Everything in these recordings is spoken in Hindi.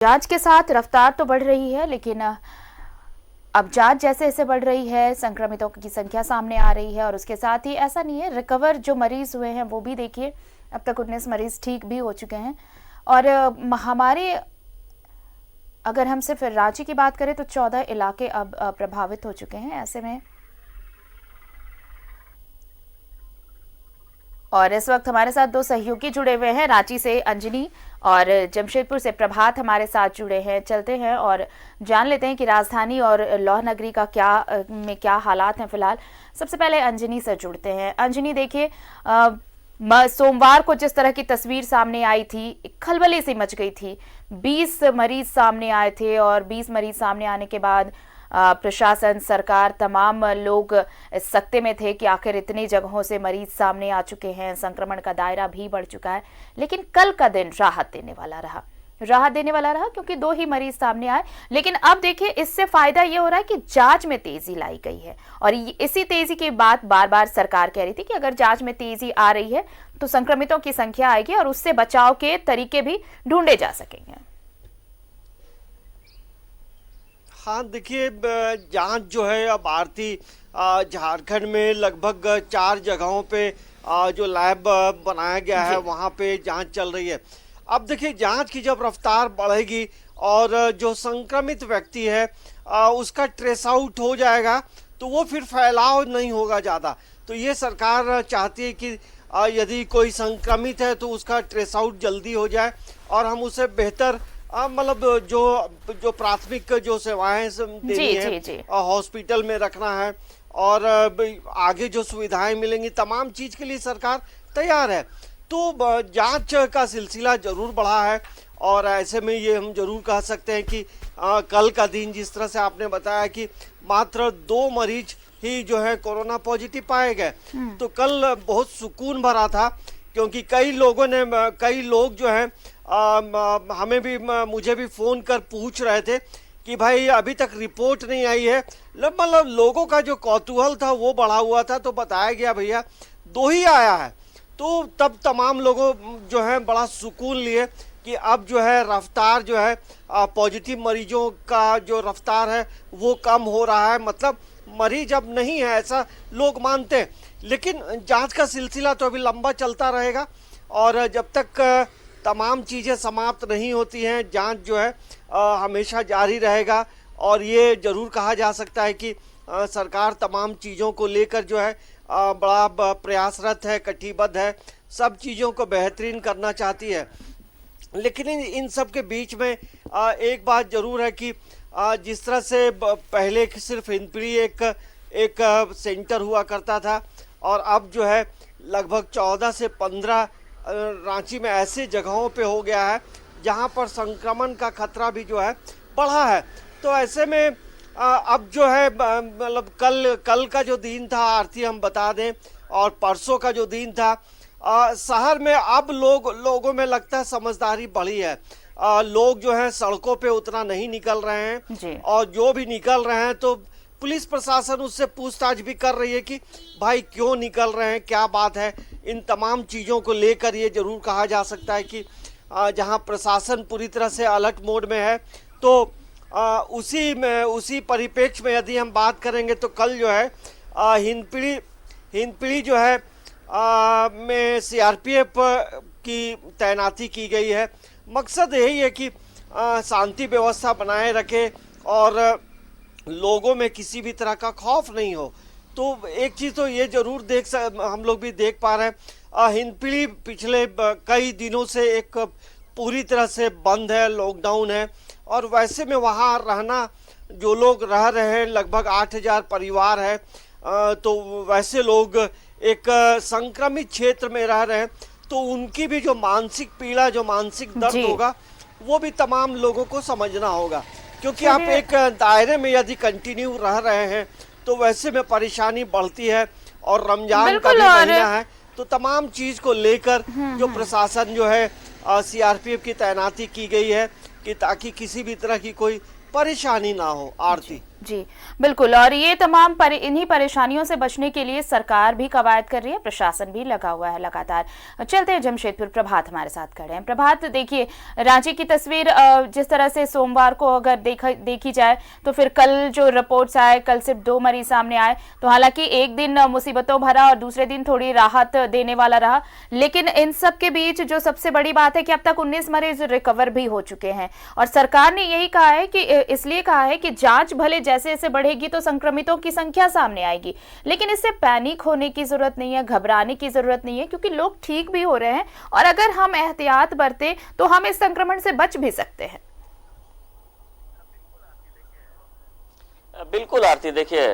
जांच के साथ रफ्तार तो बढ़ रही है, लेकिन अब जांच जैसे जैसे बढ़ रही है, संक्रमितों की संख्या सामने आ रही है और उसके साथ ही ऐसा नहीं है, रिकवर जो मरीज हुए हैं वो भी देखिए, अब तक 19 मरीज ठीक भी हो चुके हैं। और हमारे अगर हम सिर्फ रांची की बात करें तो 14 इलाके अब प्रभावित हो चुके हैं ऐसे में। और इस वक्त हमारे साथ दो सहयोगी जुड़े हुए हैं, रांची से अंजनी और जमशेदपुर से प्रभात हमारे साथ जुड़े हैं। चलते हैं और जान लेते हैं कि राजधानी और लौह नगरी का क्या हालात हैं फिलहाल। सबसे पहले अंजनी से जुड़ते हैं। अंजनी, देखिए सोमवार को जिस तरह की तस्वीर सामने आई थी, खलबली सी मच गई थी। 20 मरीज सामने आए थे और 20 मरीज सामने आने के बाद प्रशासन, सरकार, तमाम लोग इस सकते में थे कि आखिर इतनी जगहों से मरीज सामने आ चुके हैं, संक्रमण का दायरा भी बढ़ चुका है। लेकिन कल का दिन राहत देने वाला रहा क्योंकि 2 ही मरीज सामने आए। लेकिन अब देखिए, इससे फायदा ये हो रहा है कि जांच में तेजी लाई गई है और इसी तेजी की बात बार बार सरकार कह रही थी कि अगर जांच में तेजी आ रही है तो संक्रमितों की संख्या आएगी और उससे बचाव के तरीके भी ढूंढे जा सकेंगे। हाँ, देखिए, जांच जो है अब आरती झारखंड में लगभग 4 जगहों पे जो लैब बनाया गया है वहाँ पे जांच चल रही है। अब देखिए, जांच की जब रफ्तार बढ़ेगी और जो संक्रमित व्यक्ति है उसका ट्रेस आउट हो जाएगा तो वो फिर फैलाव नहीं होगा ज़्यादा। तो ये सरकार चाहती है कि यदि कोई संक्रमित है तो उसका ट्रेस आउट जल्दी हो जाए और हम उसे बेहतर मतलब जो प्राथमिक जो सेवाएं देनी है हॉस्पिटल में रखना है और आगे जो सुविधाएं मिलेंगी तमाम चीज के लिए सरकार तैयार है। तो जांच का सिलसिला जरूर बढ़ा है और ऐसे में ये हम जरूर कह सकते हैं कि कल का दिन जिस तरह से आपने बताया कि मात्र 2 मरीज ही जो है कोरोना पॉजिटिव पाए गए, तो कल बहुत सुकून भरा था क्योंकि कई लोग जो हैं हमें भी मुझे भी फ़ोन कर पूछ रहे थे कि भाई अभी तक रिपोर्ट नहीं आई है। मतलब लोगों का जो कौतूहल था वो बढ़ा हुआ था, तो बताया गया भैया 2 ही आया है। तो तब तमाम लोगों जो है बड़ा सुकून लिए कि अब जो है रफ्तार जो है पॉजिटिव मरीजों का जो रफ्तार है वो कम हो रहा है, मतलब मरीज अब नहीं है ऐसा लोग मानते हैं। लेकिन जांच का सिलसिला तो अभी लंबा चलता रहेगा और जब तक तमाम चीज़ें समाप्त नहीं होती हैं जांच जो है हमेशा जारी रहेगा। और ये जरूर कहा जा सकता है कि सरकार तमाम चीज़ों को लेकर जो है बड़ा प्रयासरत है, कटिबद्ध है, सब चीज़ों को बेहतरीन करना चाहती है। लेकिन इन सब के बीच में एक बात जरूर है कि जिस तरह से पहले सिर्फ हिंदपीढ़ी एक सेंटर हुआ करता था और अब जो है लगभग 14 से 15 रांची में ऐसे जगहों पे हो गया है जहां पर संक्रमण का खतरा भी जो है बढ़ा है। तो ऐसे में अब जो है मतलब कल का जो दिन था आरती हम बता दें और परसों का जो दिन था, शहर में अब लोगों में लगता है समझदारी बढ़ी है। लोग जो है सड़कों पे उतना नहीं निकल रहे हैं और जो भी निकल रहे हैं तो पुलिस प्रशासन उससे पूछताछ भी कर रही है कि भाई क्यों निकल रहे हैं, क्या बात है। इन तमाम चीज़ों को लेकर ये जरूर कहा जा सकता है कि जहां प्रशासन पूरी तरह से अलर्ट मोड में है, तो उसी परिप्रेक्ष्य में यदि हम बात करेंगे तो कल जो है हिंदपीढ़ी जो है में सीआरपीएफ की तैनाती की गई है। मकसद यही है कि शांति व्यवस्था बनाए रखे और लोगों में किसी भी तरह का खौफ नहीं हो। तो एक चीज़ तो ये जरूर हम लोग भी देख पा रहे हैं, हिंदपीढ़ी पिछले कई दिनों से एक पूरी तरह से बंद है, लॉकडाउन है और वैसे में वहाँ रहना जो लोग रह रहे हैं लगभग 8000 परिवार है, तो वैसे लोग एक संक्रमित क्षेत्र में रह रहे हैं, तो उनकी भी जो मानसिक पीड़ा, जो मानसिक दर्द होगा वो भी तमाम लोगों को समझना होगा। क्योंकि आप एक दायरे में यदि कंटिन्यू रह रहे हैं तो वैसे में परेशानी बढ़ती है और रमजान का भी महीना है, तो तमाम चीज को लेकर जो प्रशासन जो है सीआरपीएफ की तैनाती की गई है कि ताकि किसी भी तरह की कोई परेशानी ना हो। आरती। जी बिल्कुल। और ये तमाम इन्हीं परेशानियों से बचने के लिए सरकार भी कवायद कर रही है, प्रशासन भी लगा हुआ है लगातार। चलते हैं जमशेदपुर, प्रभात हमारे साथ खड़े हैं। प्रभात, देखिए रांची की तस्वीर जिस तरह से सोमवार को अगर देखी जाए तो फिर कल जो रिपोर्ट्स आए, कल सिर्फ 2 मरीज सामने आए, तो हालांकि एक दिन मुसीबतों भरा और दूसरे दिन थोड़ी राहत देने वाला रहा, लेकिन इन सब के बीच जो सबसे बड़ी बात है कि अब तक 19 मरीज रिकवर भी हो चुके हैं। और सरकार ने यही कहा है कि इसलिए कहा है कि जांच भले जैसे जैसे बढ़ेगी तो संक्रमितों की संख्या सामने आएगी, लेकिन इससे पैनिक होने की जरूरत नहीं है, घबराने की जरूरत नहीं है, क्योंकि लोग ठीक भी हो रहे हैं और अगर हम एहतियात बरतें तो हम इस संक्रमण से बच भी सकते हैं। बिल्कुल आरती, देखिए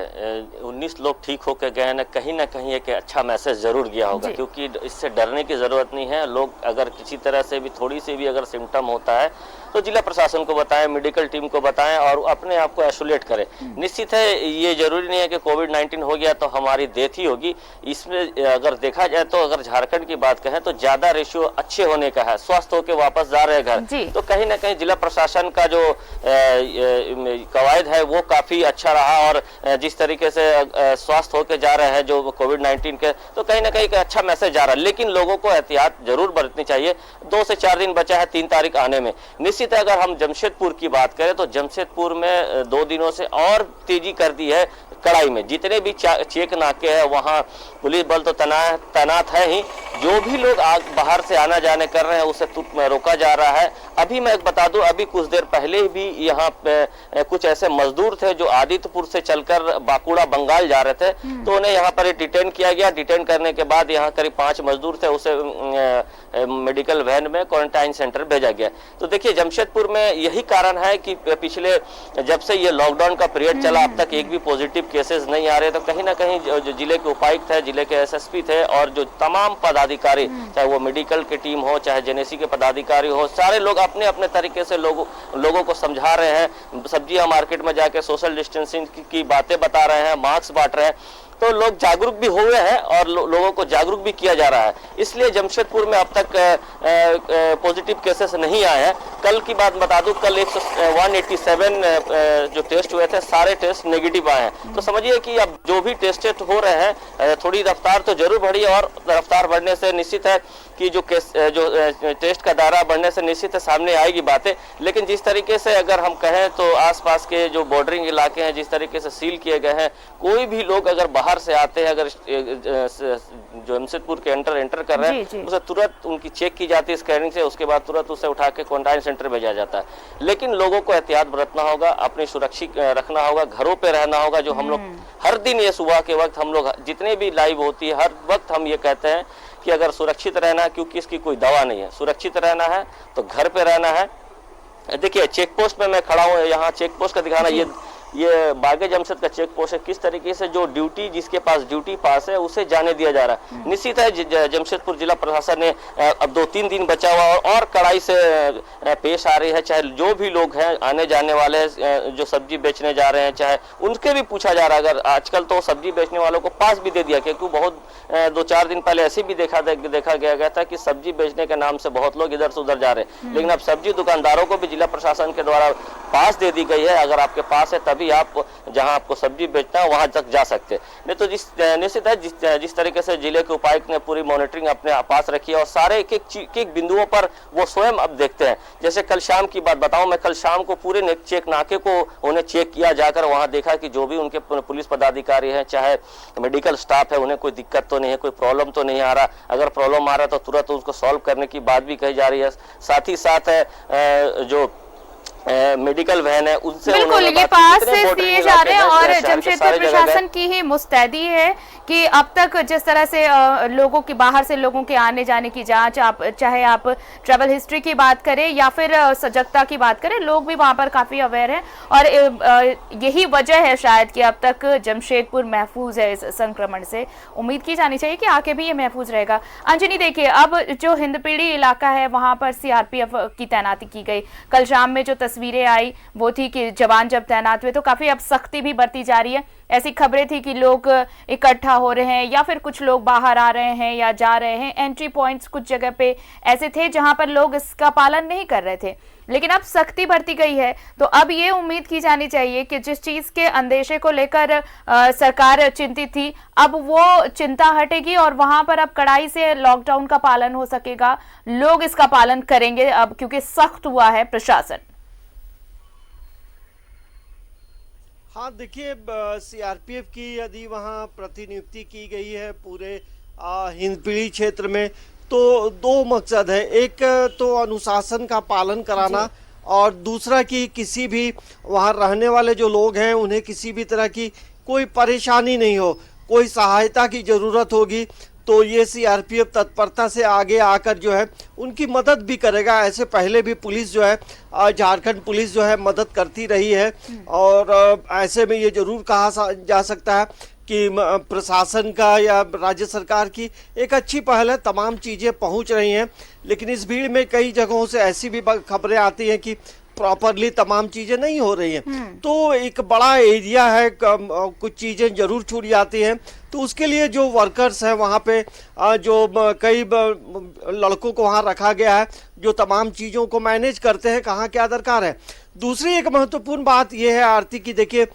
19 लोग ठीक होकर गए ना कहीं एक अच्छा मैसेज जरूर गया होगा, क्योंकि इससे डरने की जरूरत नहीं है। लोग अगर किसी तरह से भी थोड़ी सी भी अगर सिम्टम होता है तो जिला प्रशासन को बताएं, मेडिकल टीम को बताएं और अपने आप को आइसोलेट करें। निश्चित है ये जरूरी नहीं है कि कोविड-19 हो गया तो हमारी डेथ ही होगी। इसमें अगर देखा जाए तो अगर झारखंड की बात कहें तो ज्यादा रेशियो अच्छे होने का है, स्वस्थ होकर वापस जा रहे हैं घर, तो कहीं ना कहीं जिला प्रशासन का जो कवायद है वो काफी अच्छा रहा। और जिस तरीके से स्वस्थ होकर जा रहे हैं जो कोविड-19 के, तो कहीं ना कहीं अच्छा मैसेज जा रहा है। लेकिन लोगों को एहतियात जरूर बरतनी चाहिए। 2 से 4 दिन बचा है 3 तारीख आने में। निश्चित है अगर हम जमशेदपुर की बात करें तो जमशेदपुर में 2 दिनों से और तेजी कर दी है कड़ाई में। जितने भी चेक नाके हैं वहां पुलिस बल तो तैनात है ही, जो भी लोग बाहर से आना जाने कर रहे हैं उसे रोका जा रहा है। अभी मैं बता दूं, अभी कुछ देर पहले भी यहाँ पे कुछ ऐसे मजदूर थे जो आदित्यपुर से चलकर बांकुड़ा बंगाल जा रहे थे, तो उन्हें यहाँ पर डिटेन किया गया। डिटेन करने के बाद यहाँ करीब 5 मजदूर थे, उसे मेडिकल वैन में क्वारंटाइन सेंटर भेजा गया। तो देखिए जमशेदपुर में यही कारण है कि पिछले जब से ये लॉकडाउन का पीरियड चला अब तक एक भी पॉजिटिव केसेस नहीं आ रहे। तो कहीं ना कहीं जो जिले के उपायुक्त है, जिले के एसएसपी थे और जो तमाम पदाधिकारी, चाहे वो मेडिकल की टीम हो चाहे जेनेसी के पदाधिकारी हो, सारे लोग अपने अपने तरीके से लोगों को समझा रहे हैं। सब्जियां मार्केट में जाके सोशल डिस्टेंसिंग की बातें बता रहे हैं, मास्क बांट रहे हैं, तो लोग जागरूक भी हुए हैं और लोगों को जागरूक भी किया जा रहा है। इसलिए जमशेदपुर में अब तक पॉजिटिव केसेस नहीं आए हैं। कल की बात बता दूं, कल 187 जो टेस्ट हुए थे सारे टेस्ट नेगेटिव आए हैं। तो समझिए कि अब जो भी टेस्ट हो रहे हैं थोड़ी रफ्तार तो जरूर बढ़ी, और रफ्तार बढ़ने से निश्चित है कि जो टेस्ट का दायरा बढ़ने से निश्चित है सामने आएगी बातें। लेकिन जिस तरीके से अगर हम कहें तो आसपास के जो बॉर्डरिंग इलाके हैं जिस तरीके से सील किए गए हैं, कोई भी लोग अगर बाहर से आते हैं, अगर जमशेदपुर के एंटर कर रहे हैं, उसे तुरंत उनकी चेक की जाती है स्कैनिंग से, उसके बाद तुरंत उसे उठा के क्वारंटाइन सेंटर भेजा जाता है। लेकिन लोगों को एहतियात बरतना होगा, अपनी सुरक्षित रखना होगा, घरों पे रहना होगा। जो हम लोग हर दिन ये सुबह के वक्त हम लोग जितने भी लाइव होती है हर वक्त हम ये कहते हैं कि अगर सुरक्षित रहना है, क्योंकि इसकी कोई दवा नहीं है, सुरक्षित रहना है तो घर पे रहना है। देखिए चेक पोस्ट पे मैं खड़ा हूँ, यहाँ चेक पोस्ट का दिखाना, ये बागे जमशेद का चेक पोस्ट है। किस तरीके से जो ड्यूटी जिसके पास ड्यूटी पास है उसे जाने दिया जा रहा है। निश्चित है जमशेदपुर जिला प्रशासन ने अब 2-3 दिन बचा हुआ और कड़ाई से पेश आ रही है। चाहे जो भी लोग हैं आने जाने वाले हैं, जो सब्जी बेचने जा रहे हैं, चाहे उनके भी पूछा जा रहा है। अगर आजकल तो सब्जी बेचने वालों को पास भी दे दिया, क्योंकि बहुत 2-4 दिन पहले ऐसे भी देखा गया था कि सब्जी बेचने के नाम से बहुत लोग इधर से उधर जा रहे हैं। लेकिन अब सब्जी दुकानदारों को भी जिला प्रशासन के द्वारा पास दे दी गई है। अगर आपके पास है तभी आप जहां आपको सब्जी बेचना है वहां तक जा सकते हैं। नहीं तो निश्चित है जिस तरीके से जिले के उपायुक्त ने पूरी मॉनिटरिंग अपने पास रखी है और सारे एक बिंदुओं पर वो स्वयं अब देखते हैं। जैसे कल शाम की बात बताऊं, मैं कल शाम को पूरे चेक नाके को उन्हें चेक किया जाकर, वहां देखा कि जो भी उनके पुलिस पदाधिकारी हैं चाहे मेडिकल स्टाफ है, उन्हें कोई दिक्कत तो नहीं है, कोई प्रॉब्लम तो नहीं आ रहा। अगर प्रॉब्लम आ रहा है तो तुरंत उसको सॉल्व करने की बात भी कही जा रही है। साथ ही साथ जो मेडिकल वैन है उनसे बिल्कुल ये पास से दिए जा रहे हैं। और जमशेदपुर प्रशासन की ही मुस्तैदी है कि अब तक जिस तरह से लोगों की बाहर से लोगों के आने जाने की जांच, चाहे आप ट्रैवल हिस्ट्री की बात करें या फिर सजगता की बात करें, लोग भी वहां पर काफी अवेयर हैं। और यही वजह है शायद कि अब तक जमशेदपुर महफूज है इस संक्रमण से। उम्मीद की जानी चाहिए कि आगे भी ये महफूज रहेगा। अंजनी, देखिए अब जो हिंदपीढ़ी इलाका है वहां पर सीआरपीएफ की तैनाती की गई। कल शाम में जो तस्वीरें आई वो थी कि जवान जब तैनात हुए तो काफी अब सख्ती भी बरती जा रही है। ऐसी खबरें थी कि लोग इकट्ठा हो रहे हैं या फिर कुछ लोग बाहर आ रहे हैं या जा रहे हैं। एंट्री पॉइंट्स कुछ जगह पे ऐसे थे जहां पर लोग इसका पालन नहीं कर रहे थे, लेकिन अब सख्ती बरती गई है। तो अब ये उम्मीद की जानी चाहिए कि जिस चीज के अंदेशे को लेकर सरकार चिंतित थी, अब वो चिंता हटेगी और वहां पर अब कड़ाई से लॉकडाउन का पालन हो सकेगा। लोग इसका पालन करेंगे अब, क्योंकि सख्त हुआ है प्रशासन। हाँ देखिए, सीआरपीएफ की यदि वहाँ प्रतिनियुक्ति की गई है पूरे हिंदपीढ़ी क्षेत्र में, तो दो मकसद है। एक तो अनुशासन का पालन कराना और दूसरा कि किसी भी वहाँ रहने वाले जो लोग हैं उन्हें किसी भी तरह की कोई परेशानी नहीं हो, कोई सहायता की ज़रूरत होगी तो ये सीआरपीएफ तत्परता से आगे आकर जो है उनकी मदद भी करेगा। ऐसे पहले भी पुलिस जो है, झारखंड पुलिस जो है मदद करती रही है और ऐसे में ये जरूर कहा जा सकता है कि प्रशासन का या राज्य सरकार की एक अच्छी पहल है, तमाम चीज़ें पहुंच रही हैं। लेकिन इस भीड़ में कई जगहों से ऐसी भी खबरें आती हैं कि प्रॉपरली तमाम चीज़ें नहीं हो रही हैं। तो एक बड़ा एरिया है, कुछ चीज़ें जरूर छूट जाती हैं। तो उसके लिए जो वर्कर्स हैं वहाँ पे, जो कई लड़कों को वहाँ रखा गया है जो तमाम चीज़ों को मैनेज करते हैं, कहाँ क्या दरकार है। दूसरी एक महत्वपूर्ण बात यह है आरती की, देखिए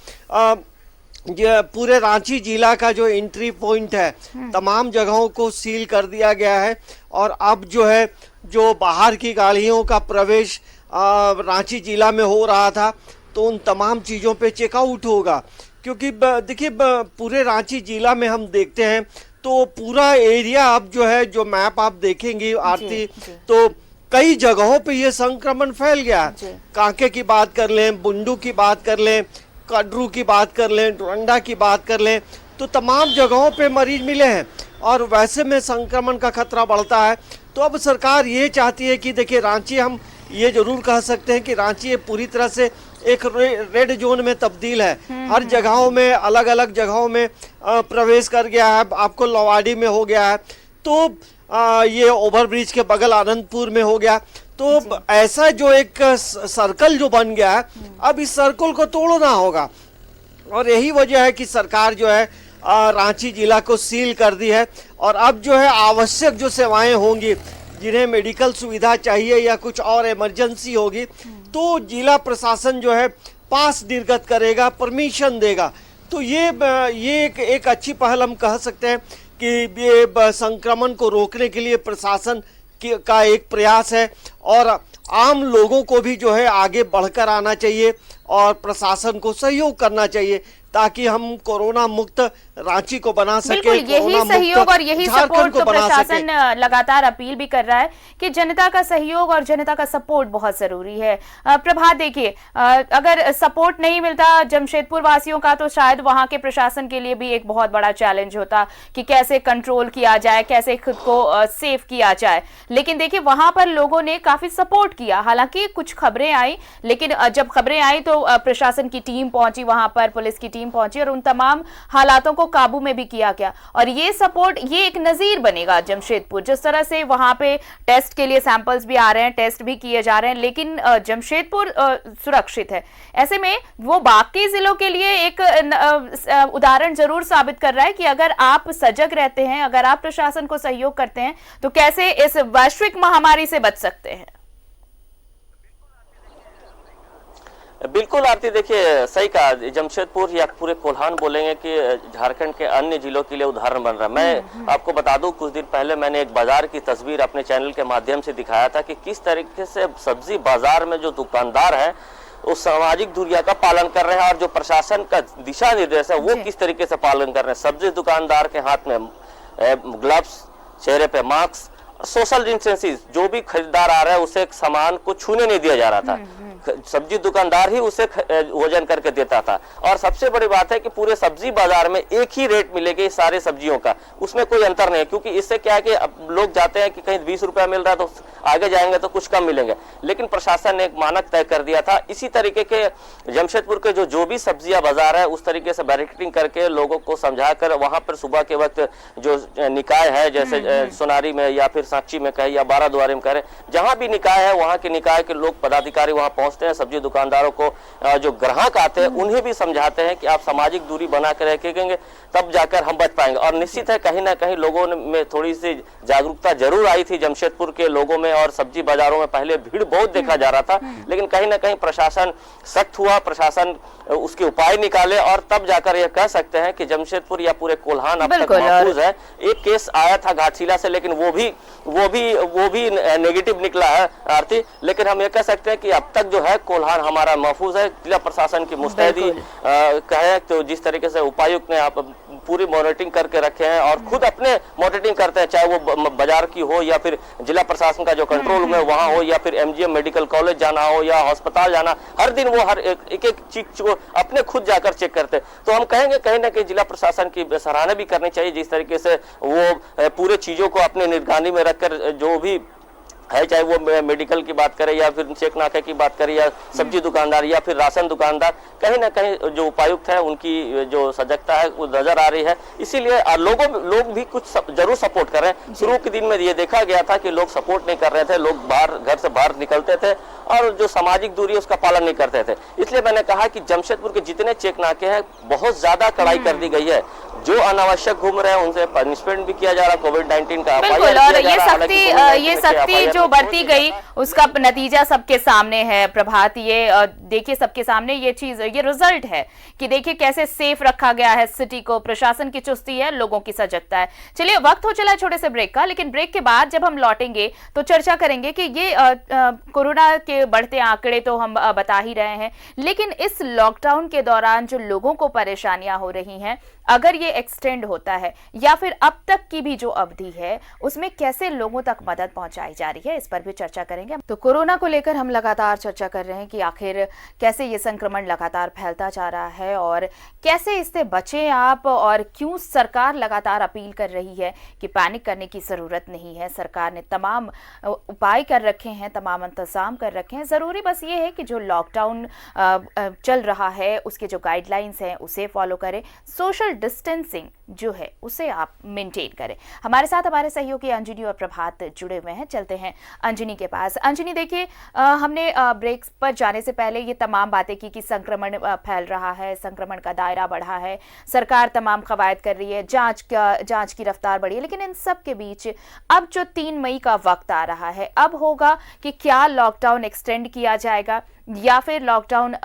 ये पूरे रांची जिला का जो एंट्री पॉइंट है तमाम जगहों को सील कर दिया गया है और अब जो है जो बाहर की गाड़ियों का प्रवेश रांची जिला में हो रहा था तो उन तमाम चीज़ों पे चेकआउट होगा। क्योंकि देखिए पूरे रांची जिला में हम देखते हैं तो पूरा एरिया अब जो है, जो मैप आप देखेंगे आरती, तो कई जगहों पे ये संक्रमण फैल गया है। कांके की बात कर लें, बुंडू की बात कर लें, कटरू की बात कर लें, डोरंडा की बात कर लें, तो तमाम जगहों पे मरीज मिले हैं और वैसे में संक्रमण का खतरा बढ़ता है। तो अब सरकार ये चाहती है कि देखिए रांची, हम ये जरूर कह सकते हैं कि रांची पूरी तरह से एक रेड जोन में तब्दील है। हर जगहों में, अलग अलग जगहों में प्रवेश कर गया है। आपको लवाड़ी में हो गया है, तो ये ओवरब्रिज के बगल आनंदपुर में हो गया। तो ऐसा जो एक सर्कल जो बन गया है, अब इस सर्कल को तोड़ना होगा और यही वजह है कि सरकार जो है रांची जिला को सील कर दी है। और अब जो है आवश्यक जो सेवाएं होंगी, जिन्हें मेडिकल सुविधा चाहिए या कुछ और इमरजेंसी होगी, तो जिला प्रशासन जो है पास निर्गत करेगा, परमिशन देगा। तो ये एक अच्छी पहल हम कह सकते हैं कि ये संक्रमण को रोकने के लिए प्रशासन का एक प्रयास है और आम लोगों को भी जो है आगे बढ़कर आना चाहिए और प्रशासन को सहयोग करना चाहिए ताकि हम कोरोना मुक्त रांची को बना सके। यही सहयोग और यही सपोर्ट तो प्रशासन लगातार अपील भी कर रहा है कि जनता का सहयोग और जनता का सपोर्ट बहुत जरूरी है। प्रभात, देखिए अगर सपोर्ट नहीं मिलता जमशेदपुर वासियों का तो शायद वहां के प्रशासन के लिए भी एक बहुत बड़ा चैलेंज होता कि कैसे कंट्रोल किया जाए, कैसे खुद को सेफ किया जाए। लेकिन देखिए वहां पर लोगों ने काफी सपोर्ट किया। हालांकि कुछ खबरें आई, लेकिन जब खबरें आई तो प्रशासन की टीम पहुंची वहां पर, पुलिस की टीम पहुंची और उन तमाम हालातों को काबू में भी किया गया। और ये सपोर्ट, ये एक नजीर बनेगा जमशेदपुर। जिस तरह से वहां पे टेस्ट के लिए सैंपल्स भी आ रहे हैं, टेस्ट भी किए जा रहे हैं, लेकिन जमशेदपुर सुरक्षित है। ऐसे में वो बाकी जिलों के लिए एक उदाहरण जरूर साबित कर रहा है कि अगर आप सजग रहते हैं, अगर आप प्रशासन को सहयोग करते हैं, तो कैसे इस वैश्विक महामारी से बच सकते हैं। बिल्कुल आरती, देखिए सही कहा, जमशेदपुर या पूरे कोल्हान बोलेंगे कि झारखंड के अन्य जिलों के लिए उदाहरण बन रहा है। मैं आपको बता दूं, कुछ दिन पहले मैंने एक बाजार की तस्वीर अपने चैनल के माध्यम से दिखाया था कि किस तरीके से सब्जी बाजार में जो दुकानदार है वो सामाजिक दूरिया का पालन कर रहे हैं और जो प्रशासन का दिशा निर्देश है वो किस तरीके से पालन कर रहे हैं। सब्जी दुकानदार के हाथ में ग्लव्स, चेहरे पे मास्क, सोशल डिस्टेंसिंग, जो भी खरीदार आ रहा है उसे सामान को छूने नहीं दिया जा रहा था। सब्जी दुकानदार ही उसे वजन करके देता था। और सबसे बड़ी बात है कि पूरे सब्जी बाजार में एक ही रेट मिलेगी सारे सब्जियों का, उसमें कोई अंतर नहीं है। क्योंकि इससे क्या है कि अब लोग जाते हैं कि कहीं 20 रुपया मिल रहा है तो आगे जाएंगे तो कुछ कम मिलेंगे, लेकिन प्रशासन ने एक मानक तय कर दिया था। इसी तरीके के जमशेदपुर के जो भी सब्जियां बाजार है उस तरीके से बैरिकेडिंग करके लोगों को समझाकर वहां पर सुबह के वक्त जो निकाय है, जैसे सोनारी में या फिर सांची में कहे या बाराद्वारी में कहे, जहां भी निकाय है वहां के निकाय के लोग पदाधिकारी वहां पहुंचते हैं, सब्जी दुकानदारों को जो ग्राहक आते हैं उन्हें भी समझाते हैं कि आप सामाजिक दूरी बना कर रखेंगे तब जाकर हम बच पाएंगे। और निश्चित है कहीं ना कहीं लोगों में थोड़ी सी जागरूकता जरूर आई थी जमशेदपुर के लोगों में, और सब्जी बाजारों में पहले भीड़ बहुत देखा जा रहा था, लेकिन कहीं ना कहीं प्रशासन सख्त हुआ, प्रशासन उसके उपाय निकाले और तब जाकर यह कह सकते हैं कि जमशेदपुर या पूरे कोल्हान अब तक महफूज है। एक केस आया था घाटशिला से, लेकिन वो भी नेगेटिव निकला है आरती, लेकिन हम ये कह सकते हैं कि अब तक जो है कोल्हान हमारा महफूज है। जिला प्रशासन की मुस्तैदी कहे तो जिस तरीके से उपायुक्त ने आप पूरी मॉनिटरिंग करके रखे हैं और खुद अपने मॉनिटरिंग करते हैं, चाहे वो बाजार की हो या फिर जिला प्रशासन का जो कंट्रोल रूम है वहां हो या फिर एमजीएम मेडिकल कॉलेज जाना हो या अस्पताल जाना, हर दिन वो हर एक चीज को अपने खुद जाकर चेक करते हैं। तो हम कहेंगे कहीं ना कहीं जिला प्रशासन की सराहना भी करनी चाहिए, जिस तरीके से वो पूरे चीजों को अपने निगरानी में रखकर जो भी है, चाहे वो मेडिकल की बात करें या फिर चेक नाके की बात करें या सब्जी दुकानदार या फिर राशन दुकानदार, कहीं ना कहीं जो उपायुक्त है उनकी जो सजगता है वो नजर आ रही है। इसीलिए लोग भी कुछ जरूर सपोर्ट कर रहे हैं। शुरू के दिन में ये देखा गया था कि लोग सपोर्ट नहीं कर रहे थे, लोग घर से बाहर निकलते थे और जो सामाजिक दूरी है उसका पालन नहीं करते थे। इसलिए मैंने कहा कि जमशेदपुर के जितने चेक नाके हैं बहुत ज्यादा कड़ाई कर दी गई है, जो अनावश्यक घूम रहे हैं उनसे पनिशमेंट भी किया जा रहा है, कोविड-19 का बिल्कुल। और ये सख्ती जो बरती गई उसका नतीजा सबके सामने है प्रभात। ये देखिए सबके सामने ये चीज, ये रिजल्ट है कि देखिए कैसे सेफ रखा गया है सिटी को, प्रशासन की चुस्ती है, लोगों की सजगता है। चलिए वक्त हो चला छोटे से ब्रेक का, लेकिन ब्रेक के बाद जब हम लौटेंगे तो चर्चा करेंगे कि ये कोरोना के बढ़ते आंकड़े तो हम बता ही रहे हैं, लेकिन इस लॉकडाउन के दौरान जो लोगों को परेशानियां हो रही हैं, अगर ये एक्सटेंड होता है या फिर अब तक की भी जो अवधि है उसमें कैसे लोगों तक मदद पहुंचाई जा रही है, इस पर भी चर्चा करेंगे। तो कोरोना को लेकर हम लगातार चर्चा कर रहे हैं कि आखिर कैसे ये संक्रमण लगातार फैलता जा रहा है और कैसे इससे बचें आप, और क्यों सरकार लगातार अपील कर रही है कि पैनिक करने की जरूरत नहीं है। सरकार ने तमाम उपाय कर रखे हैं, तमाम इंतजाम कर रखे हैं। जरूरी बस ये है कि जो लॉकडाउन चल रहा है उसके जो गाइडलाइंस हैं उसे फॉलो करें, सोशल डिस्टेंसिंग जो है उसे आप मेंटेन करें। हमारे साथ हमारे सहयोगी अंजनी और प्रभात जुड़े हुए हैं, चलते हैं अंजनी के पास। अंजनी देखिए, हमने ब्रेक पर जाने से पहले ये तमाम बातें की कि संक्रमण फैल रहा है, संक्रमण का दायरा बढ़ा है, सरकार तमाम कवायद कर रही है, जांच की रफ्तार बढ़ी है, लेकिन इन सब के बीच अब जो 3 मई का वक्त आ रहा है, अब होगा कि क्या लॉकडाउन एक्सटेंड किया जाएगा या फिर लॉकडाउन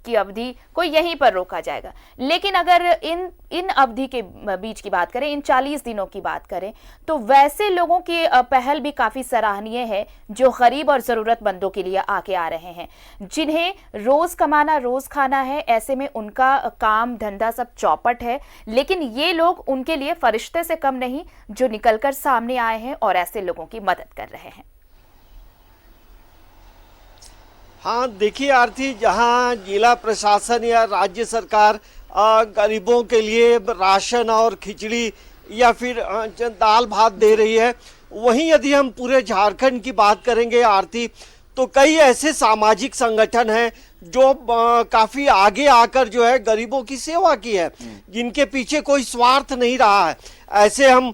की अवधि को यहीं पर रोका जाएगा। लेकिन अगर इन अवधि के बीच की बात करें, इन 40 दिनों की बात करें, तो वैसे लोगों की पहल भी काफी सराहनीय है जो गरीब और जरूरतमंदों के लिए आगे आ रहे हैं, जिन्हें रोज कमाना रोज खाना है। ऐसे में उनका काम धंधा सब चौपट है, लेकिन ये लोग उनके लिए फरिश्ते से कम नहीं जो निकलकर सामने आए हैं और ऐसे लोगों की मदद कर रहे हैं। हाँ देखिए आरती, जहाँ जिला प्रशासन या राज्य सरकार गरीबों के लिए राशन और खिचड़ी या फिर दाल भात दे रही है, वहीं यदि हम पूरे झारखंड की बात करेंगे आरती, तो कई ऐसे सामाजिक संगठन हैं जो काफ़ी आगे आकर जो है गरीबों की सेवा की है, जिनके पीछे कोई स्वार्थ नहीं रहा है। ऐसे हम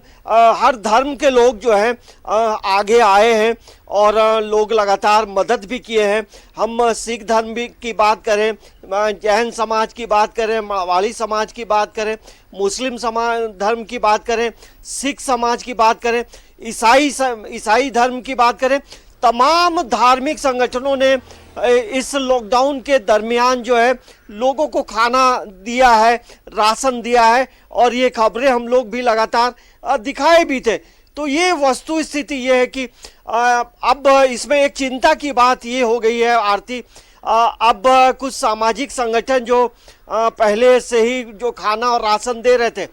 हर धर्म के लोग जो हैं आगे आए हैं और लोग लगातार मदद भी किए हैं। हम सिख धर्म भी की बात करें, जैन समाज की बात करें, मारवाड़ी समाज की बात करें, मुस्लिम समाज धर्म की बात करें, सिख समाज की बात करें, ईसाई धर्म की बात करें, तमाम धार्मिक संगठनों ने इस लॉकडाउन के दरमियान जो है लोगों को खाना दिया है, राशन दिया है, और ये खबरें हम लोग भी लगातार दिखाए भी थे। तो ये वस्तु स्थिति ये है कि अब इसमें एक चिंता की बात ये हो गई है आरती, अब कुछ सामाजिक संगठन जो पहले से ही जो खाना और राशन दे रहे थे,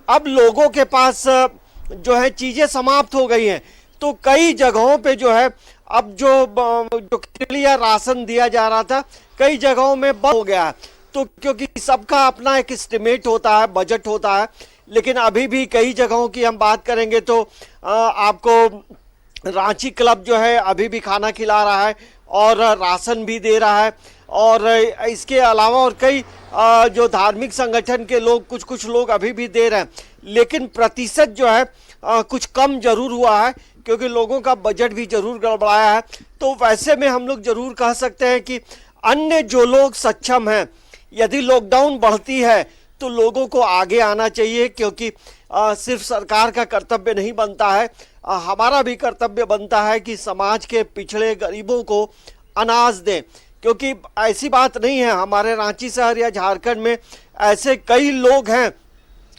अब लोगों के पास जो है चीज़ें समाप्त हो गई हैं। तो कई जगहों पे जो है अब जो खिचड़ी या राशन दिया जा रहा था कई जगहों में बंद हो गया है। तो क्योंकि सबका अपना एक एस्टिमेट होता है, बजट होता है, लेकिन अभी भी कई जगहों की हम बात करेंगे तो आपको रांची क्लब जो है अभी भी खाना खिला रहा है और राशन भी दे रहा है, और इसके अलावा और कई जो धार्मिक संगठन के लोग कुछ लोग अभी भी दे रहे हैं, लेकिन प्रतिशत जो है कुछ कम जरूर हुआ है क्योंकि लोगों का बजट भी जरूर गड़बड़ाया है। तो वैसे में हम लोग जरूर कह सकते हैं कि अन्य जो लोग सक्षम हैं, यदि लॉकडाउन बढ़ती है तो लोगों को आगे आना चाहिए, क्योंकि सिर्फ सरकार का कर्तव्य नहीं बनता है, हमारा भी कर्तव्य बनता है कि समाज के पिछड़े गरीबों को अनाज दें। क्योंकि ऐसी बात नहीं है, हमारे रांची शहर या झारखंड में ऐसे कई लोग हैं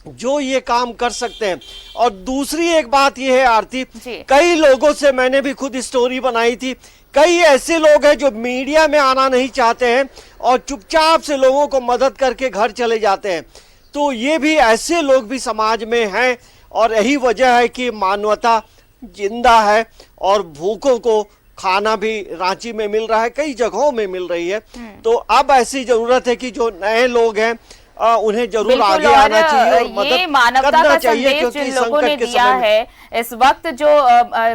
जो ये काम कर सकते हैं। और दूसरी एक बात ये है आरती, कई लोगों से मैंने भी खुद स्टोरी बनाई थी, कई ऐसे लोग हैं जो मीडिया में आना नहीं चाहते हैं और चुपचाप से लोगों को मदद करके घर चले जाते हैं। तो ये भी ऐसे लोग भी समाज में हैं और यही वजह है कि मानवता जिंदा है और भूखों को खाना भी रांची में मिल रहा है, कई जगहों में मिल रही है। तो अब ऐसी जरूरत है कि जो नए लोग हैं उन्हें जरूर आगे आना चाहिए और मदद मानवता करना का चाहिए, संदेश क्योंकि जिन लोगों ने संकट के दिया समय में है इस वक्त जो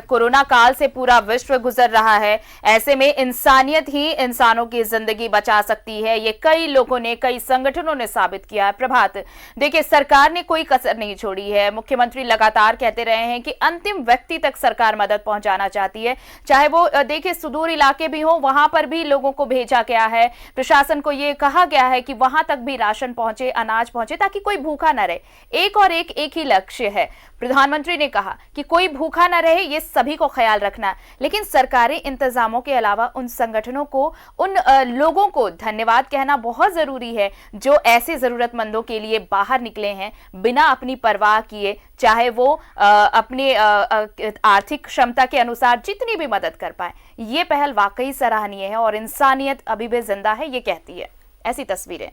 कोरोना काल से पूरा विश्व गुजर रहा है, ऐसे में इंसानियत ही इंसानों की जिंदगी बचा सकती है। ये कई लोगों ने, कई संगठनों ने साबित किया है। प्रभात, देखिए सरकार ने कोई कसर नहीं छोड़ी है। मुख्यमंत्री लगातार कहते रहे हैं कि अंतिम व्यक्ति तक सरकार मदद पहुंचाना चाहती है, चाहे वो देखिए सुदूर इलाके भी हो, वहां पर भी लोगों को भेजा गया है। प्रशासन को ये कहा गया है कि वहां तक भी राशन पहुंचे, अनाज पहुंचे, ताकि कोई भूखा न रहे। एक ही लक्ष्य है। प्रधानमंत्री ने कहा कि कोई भूखा न रहे, ये सभी को ख्याल रखना। लेकिन सरकारी इंतजामों के अलावा उन संगठनों को, उन लोगों को धन्यवाद कहना बहुत जरूरी है जो ऐसे जरूरतमंदों के लिए बाहर निकले हैं बिना अपनी परवाह किए, चाहे वो अपने आर्थिक क्षमता के अनुसार जितनी भी मदद कर पाए। ये पहल वाकई सराहनीय है और इंसानियत अभी भी जिंदा है, ये कहती है। ऐसी तस्वीरें।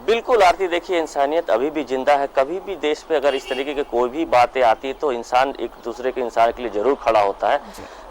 बिल्कुल आरती, देखिए इंसानियत अभी भी जिंदा है। कभी भी देश पे अगर इस तरीके की कोई भी बातें आती है तो इंसान एक दूसरे के इंसान के लिए जरूर खड़ा होता है।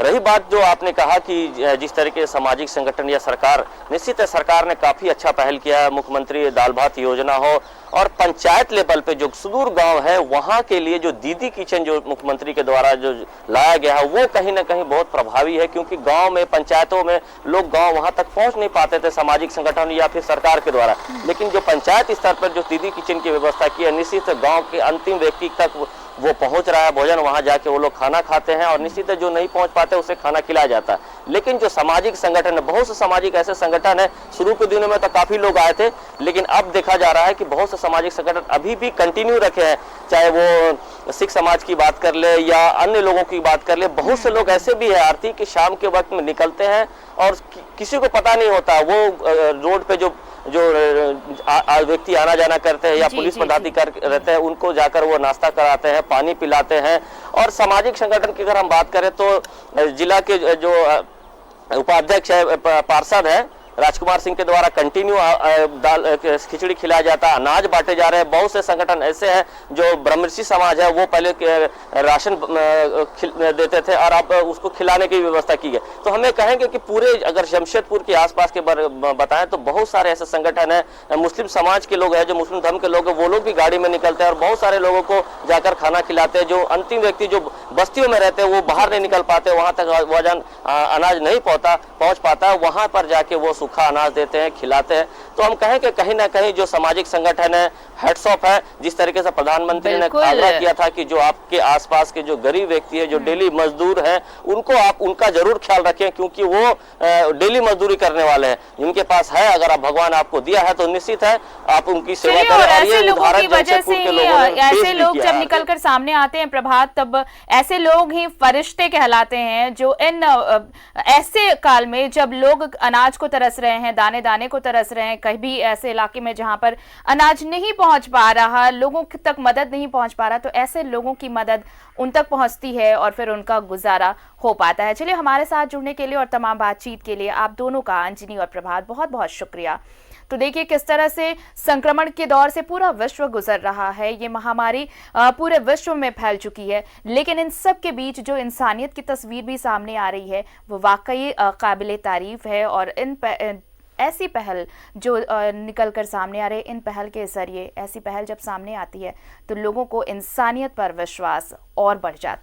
रही बात जो आपने कहा कि जिस तरीके से सामाजिक संगठन या सरकार, निश्चित है सरकार ने काफी अच्छा पहल किया है। मुख्यमंत्री दाल भात योजना हो और पंचायत लेवल पे जो सुदूर गांव है वहां के लिए जो दीदी किचन जो मुख्यमंत्री के द्वारा जो लाया गया है वो कहीं ना कहीं बहुत प्रभावी है, क्योंकि गांव में, पंचायतों में लोग गांव वहां तक पहुंच नहीं पाते थे सामाजिक संगठन या फिर सरकार के द्वारा। लेकिन जो पंचायत स्तर पर जो दीदी किचन की व्यवस्था की है, निश्चित गांव के अंतिम व्यक्ति तक वो पहुंच रहा है भोजन, वहां जाके वो लोग खाना खाते हैं और निश्चित है जो नहीं पहुंच पाते उसे खाना खिलाया जाता है। लेकिन जो सामाजिक संगठन है, बहुत से सामाजिक ऐसे संगठन है, शुरू के दिनों में तो काफी लोग आए थे, लेकिन अब देखा जा रहा है कि बहुत से सामाजिक संगठन अभी भी कंटिन्यू रखे हैं। चाहे वो सिख समाज की बात कर ले या अन्य लोगों की बात कर ले, बहुत से लोग ऐसे भी है आरती कि शाम के वक्त में निकलते हैं और किसी को पता नहीं होता, वो रोड पे जो व्यक्ति आना जाना करते हैं या पुलिस पदाधिकारी रहते हैं, उनको जाकर वो नाश्ता कराते हैं, पानी पिलाते हैं। और सामाजिक संगठन की अगर हम बात करें तो जिला के जो उपाध्यक्ष है, पार्षद है राजकुमार सिंह के द्वारा कंटिन्यू दाल खिचड़ी खिलाया जाता है, अनाज बांटे जा रहे हैं। बहुत से संगठन ऐसे हैं जो ब्रह्मर्षि समाज है, वो पहले राशन देते थे और अब उसको खिलाने की व्यवस्था की है। तो हमें कहेंगे कि पूरे अगर जमशेदपुर के आसपास के बताएं तो बहुत सारे ऐसे संगठन है, मुस्लिम समाज के लोग हैं, जो मुस्लिम धर्म के लोग हैं, वो लोग भी गाड़ी में निकलते हैं और बहुत सारे लोगों को जाकर खाना खिलाते हैं। जो अंतिम व्यक्ति जो बस्तियों में रहते हैं वो बाहर नहीं निकल पाते, वहां तक वजन अनाज नहीं पहुंच पाता, वहां पर जाके वो सूखा अनाज देते हैं, खिलाते हैं। तो हम कहें कि कहीं ना कहीं जो सामाजिक संगठन है, हेड्स ऑफ है। जिस तरीके से प्रधानमंत्री ने आग्रह किया था कि जो आपके आसपास के जो गरीब व्यक्ति है, जो डेली मजदूर हैं, उनको आप उनका जरूर ख्याल रखें, क्योंकि वो डेली मजदूरी करने वाले हैं। जिनके पास है, अगर आप भगवान आपको दिया है तो निश्चित है आप उनकी सेवा करें। और ये उदाहरण जमशेदपुर के लोगों ने ऐसे लोग जब निकलकर सामने आते हैं प्रभात, तब ऐसे लोग ही फरिश्ते कहलाते हैं, जो इन ऐसे काल में जब लोग अनाज को तरस रहे हैं, दाने दाने को तरस रहे हैं, कहीं भी ऐसे इलाके में जहां पर अनाज नहीं पहुंच पा रहा, लोगों तक मदद नहीं पहुंच पा रहा, तो ऐसे लोगों की मदद उन तक पहुंचती है और फिर उनका गुजारा हो पाता है। चलिए, हमारे साथ जुड़ने के लिए और तमाम बातचीत के लिए आप दोनों का, अंजनी और प्रभात, बहुत बहुत शुक्रिया। तो देखिए किस तरह से संक्रमण के दौर से पूरा विश्व गुजर रहा है, ये महामारी पूरे विश्व में फैल चुकी है, लेकिन इन सब के बीच जो इंसानियत की तस्वीर भी सामने आ रही है वो वाकई काबिले तारीफ है। और ऐसी पहल जो निकल कर सामने आ रही है, इन पहल के जरिए, ऐसी पहल जब सामने आती है तो लोगों को इंसानियत पर विश्वास और बढ़ जाता है।